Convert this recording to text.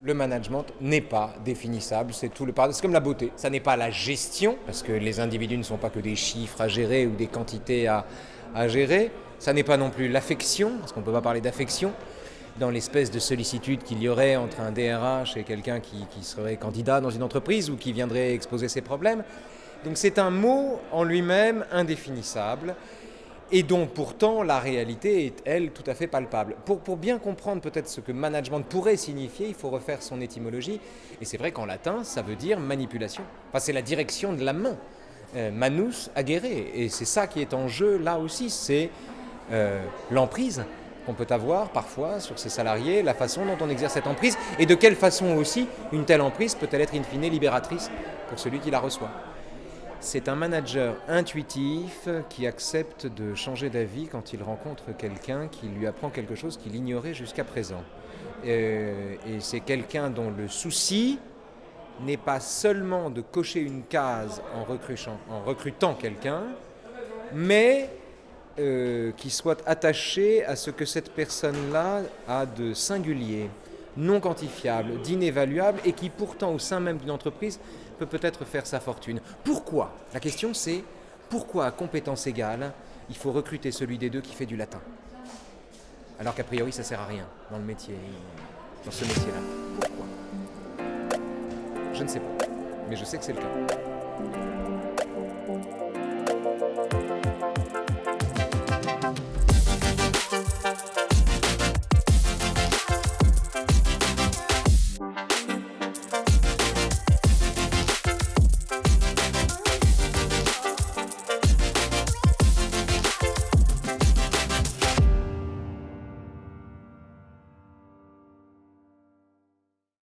Le management n'est pas définissable, c'est tout le paradoxe. C'est comme la beauté, ça n'est pas la gestion, parce que les individus ne sont pas que des chiffres à gérer ou des quantités à gérer. Ça n'est pas non plus l'affection, parce qu'on ne peut pas parler d'affection, dans l'espèce de sollicitude qu'il y aurait entre un DRH et quelqu'un qui serait candidat dans une entreprise ou qui viendrait exposer ses problèmes. Donc c'est un mot en lui-même indéfinissable, et dont pourtant la réalité est, elle, tout à fait palpable. Pour bien comprendre peut-être ce que management pourrait signifier, il faut refaire son étymologie. Et c'est vrai qu'en latin, ça veut dire manipulation. Enfin, c'est la direction de la main. Manus agere. Et c'est ça qui est en jeu là aussi, c'est l'emprise qu'on peut avoir parfois sur ses salariés, la façon dont on exerce cette emprise, et de quelle façon aussi une telle emprise peut-elle être in fine libératrice pour celui qui la reçoit. C'est un manager intuitif qui accepte de changer d'avis quand il rencontre quelqu'un qui lui apprend quelque chose qu'il ignorait jusqu'à présent. Et c'est quelqu'un dont le souci n'est pas seulement de cocher une case en recrutant quelqu'un, mais qui soit attaché à ce que cette personne-là a de singulier, non quantifiable, d'inévaluable, et qui pourtant au sein même d'une entreprise peut peut-être faire sa fortune. Pourquoi ? La question c'est pourquoi à compétence égale il faut recruter celui des deux qui fait du latin, alors qu'a priori ça sert à rien dans le métier, dans ce métier-là. Pourquoi ? Je ne sais pas, mais je sais que c'est le cas.